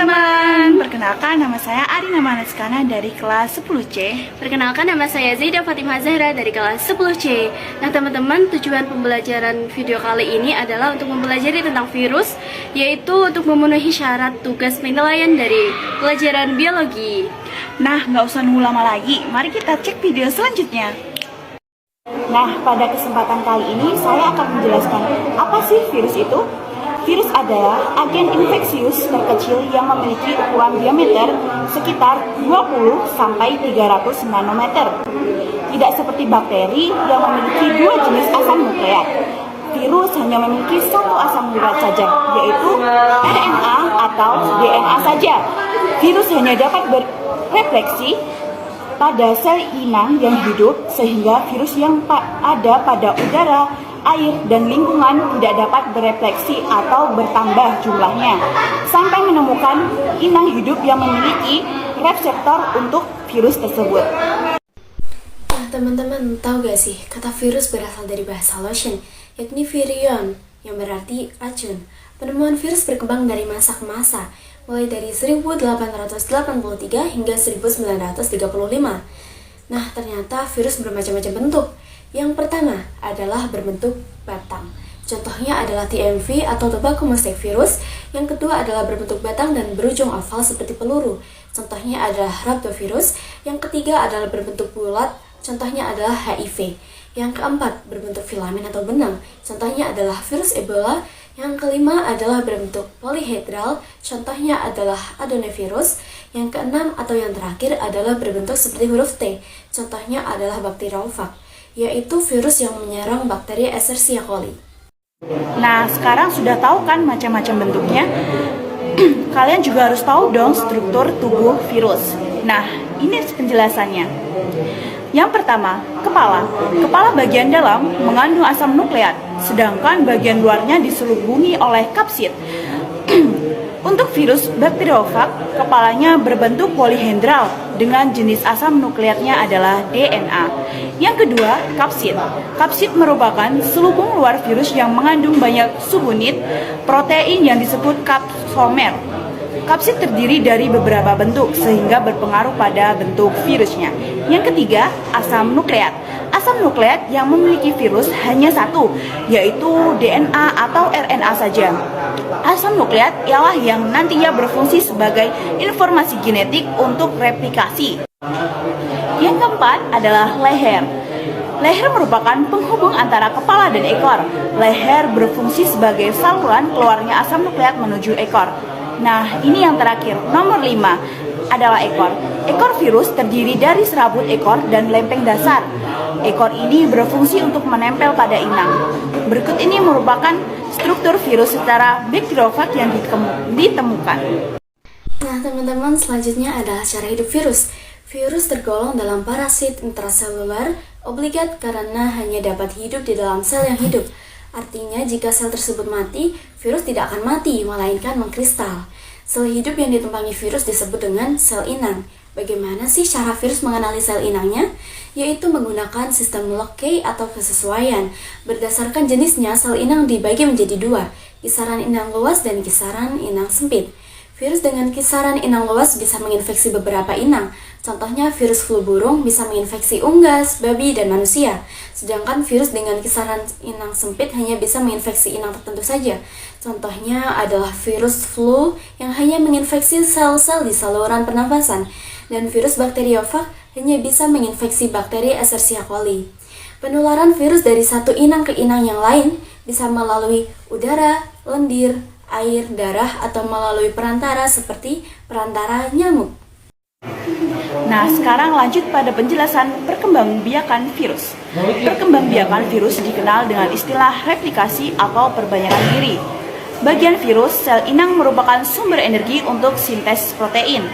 teman-teman, perkenalkan nama saya Arina Manaskana dari kelas 10C. Perkenalkan nama saya Zaidah Fatimah Zahra dari kelas 10C. Nah teman-teman, tujuan pembelajaran video kali ini adalah untuk mempelajari tentang virus, yaitu untuk memenuhi syarat tugas penilaian dari pelajaran biologi. Nah, nggak usah nunggu lama lagi, mari kita cek video selanjutnya. Nah, pada kesempatan kali ini saya akan menjelaskan apa sih virus itu. Virus adalah agen infeksius terkecil yang memiliki ukuran diameter sekitar 20-300 nanometer. Tidak seperti bakteri yang memiliki dua jenis asam nukleat. Virus hanya memiliki satu asam nukleat saja, yaitu RNA atau DNA saja. Virus hanya dapat berefleksi pada sel inang yang hidup, sehingga virus yang ada pada udara, air, dan lingkungan tidak dapat berefleksi atau bertambah jumlahnya sampai menemukan inang hidup yang memiliki reseptor untuk virus tersebut. Nah teman-teman, tahu gak sih kata virus berasal dari bahasa Latin, yakni virion, yang berarti racun. Penemuan virus berkembang dari masa ke masa, mulai dari 1883 hingga 1935. Nah ternyata virus bermacam-macam bentuk. Yang pertama adalah berbentuk batang. Contohnya adalah TMV atau tobacco mosaic virus. Yang kedua adalah berbentuk batang dan berujung oval seperti peluru. Contohnya adalah rhabdovirus. Yang ketiga adalah berbentuk bulat. Contohnya adalah HIV. Yang keempat berbentuk filamen atau benang. Contohnya adalah virus Ebola. Yang kelima adalah berbentuk polyhedral. Contohnya adalah adenovirus. Yang keenam atau yang terakhir adalah berbentuk seperti huruf T. Contohnya adalah bakteriophag, yaitu virus yang menyerang bakteri Escherichia coli. Nah, sekarang sudah tahu kan macam-macam bentuknya? Kalian juga harus tahu dong struktur tubuh virus. Nah, ini penjelasannya. Yang pertama, kepala. Kepala bagian dalam mengandung asam nukleat, sedangkan bagian luarnya diselubungi oleh kapsid. Untuk virus bakteriophag, kepalanya berbentuk polyhedral dengan jenis asam nukleatnya adalah DNA. Yang kedua, kapsid. Kapsid merupakan selubung luar virus yang mengandung banyak subunit protein yang disebut kapsomer. Kapsid terdiri dari beberapa bentuk sehingga berpengaruh pada bentuk virusnya. Yang ketiga, asam nukleat. Asam nukleat yang memiliki virus hanya satu, yaitu DNA atau RNA saja. Asam nukleat ialah yang nantinya berfungsi sebagai informasi genetik untuk replikasi. Yang keempat adalah leher. Leher merupakan penghubung antara kepala dan ekor. Leher berfungsi sebagai saluran keluarnya asam nukleat menuju ekor. Nah, ini yang terakhir, nomor 5 adalah ekor. Ekor virus terdiri dari serabut ekor dan lempeng dasar. Ekor ini berfungsi untuk menempel pada inang. Berikut ini merupakan struktur virus secara bakteriophag yang ditemukan. Nah teman-teman, selanjutnya adalah cara hidup virus. Virus tergolong dalam parasit intraseluler obligat karena hanya dapat hidup di dalam sel yang hidup. Artinya jika sel tersebut mati, virus tidak akan mati, melainkan mengkristal. Sel hidup yang ditumpangi virus disebut dengan sel inang. Bagaimana sih cara virus mengenali sel inangnya? Yaitu menggunakan sistem Locke atau kesesuaian. Berdasarkan jenisnya, sel inang dibagi menjadi dua, kisaran inang luas dan kisaran inang sempit. Virus dengan kisaran inang luas bisa menginfeksi beberapa inang. Contohnya virus flu burung bisa menginfeksi unggas, babi, dan manusia. Sedangkan virus dengan kisaran inang sempit hanya bisa menginfeksi inang tertentu saja. Contohnya adalah virus flu yang hanya menginfeksi sel-sel di saluran pernafasan. Dan virus bakteriophag hanya bisa menginfeksi bakteri Escherichia coli. Penularan virus dari satu inang ke inang yang lain bisa melalui udara, lendir, air, darah, atau melalui perantara seperti perantara nyamuk. Nah, sekarang lanjut pada penjelasan perkembangbiakan virus. Perkembangbiakan virus dikenal dengan istilah replikasi atau perbanyakan diri. Bagian virus, sel inang merupakan sumber energi untuk sintesis protein.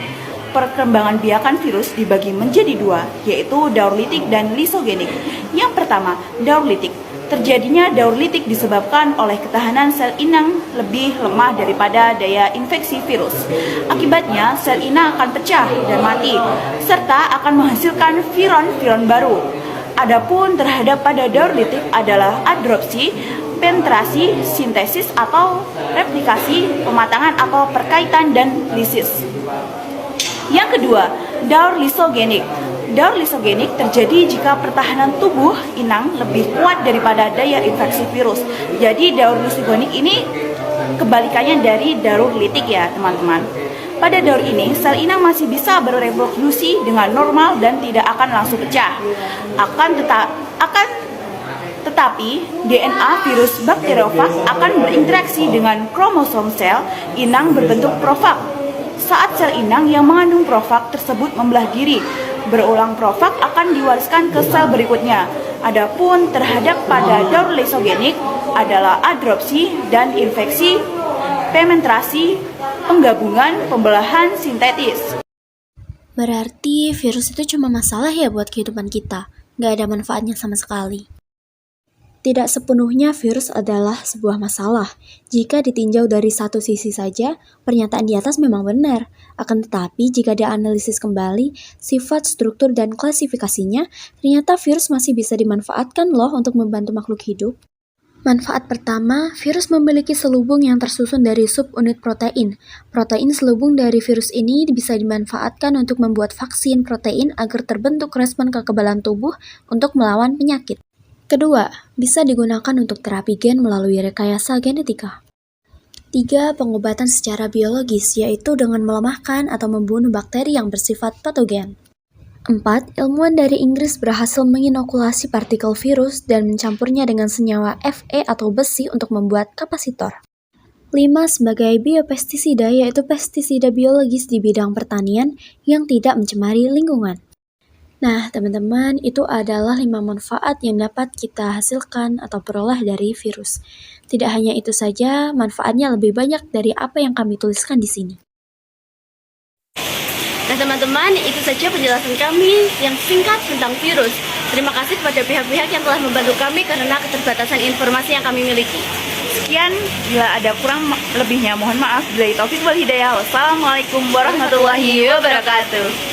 Perkembangan biakan virus dibagi menjadi dua, yaitu daur litik dan lisogenik. Yang pertama, daur litik. Terjadinya daur litik disebabkan oleh ketahanan sel inang lebih lemah daripada daya infeksi virus. Akibatnya, sel inang akan pecah dan mati, serta akan menghasilkan viron-viron baru. Adapun terhadap pada daur litik adalah adropsi. penetrasi, sintesis atau replikasi, pematangan atau perkaitan, dan lisis. Yang kedua, daur lisogenik. Daur lisogenik terjadi jika pertahanan tubuh inang lebih kuat daripada daya infeksi virus. Jadi daur lisogenik ini kebalikannya dari daur litik ya teman-teman. Pada daur ini, sel inang masih bisa bereproduksi dengan normal dan tidak akan langsung pecah. Tetapi DNA virus bakteriofag akan berinteraksi dengan kromosom sel inang berbentuk profag. Saat sel inang yang mengandung profag tersebut membelah diri, berulang profag akan diwariskan ke sel berikutnya. Adapun terhadap pada daur lisogenik adalah adropsi dan infeksi, penetrasi, penggabungan, pembelahan sintetis. Berarti virus itu cuma masalah ya buat kehidupan kita, nggak ada manfaatnya sama sekali. Tidak sepenuhnya virus adalah sebuah masalah. Jika ditinjau dari satu sisi saja, pernyataan di atas memang benar. Akan tetapi, jika dianalisis kembali, sifat, struktur, dan klasifikasinya, ternyata virus masih bisa dimanfaatkan loh untuk membantu makhluk hidup. Manfaat pertama, virus memiliki selubung yang tersusun dari subunit protein. Protein selubung dari virus ini bisa dimanfaatkan untuk membuat vaksin protein agar terbentuk respon kekebalan tubuh untuk melawan penyakit. Kedua, bisa digunakan untuk terapi gen melalui rekayasa genetika. 3. Pengobatan secara biologis, yaitu dengan melemahkan atau membunuh bakteri yang bersifat patogen. 4. Ilmuwan dari Inggris berhasil menginokulasi partikel virus dan mencampurnya dengan senyawa Fe atau besi untuk membuat kapasitor. 5. Sebagai biopestisida, yaitu pestisida biologis di bidang pertanian yang tidak mencemari lingkungan. Nah, teman-teman, itu adalah 5 manfaat yang dapat kita hasilkan atau peroleh dari virus. Tidak hanya itu saja, manfaatnya lebih banyak dari apa yang kami tuliskan di sini. Nah teman-teman, itu saja penjelasan kami yang singkat tentang virus. Terima kasih kepada pihak-pihak yang telah membantu kami karena keterbatasan informasi yang kami miliki. Sekian, bila ada kurang lebihnya mohon maaf. Billahi taufik wal hidayah. Wassalamualaikum warahmatullahi wabarakatuh.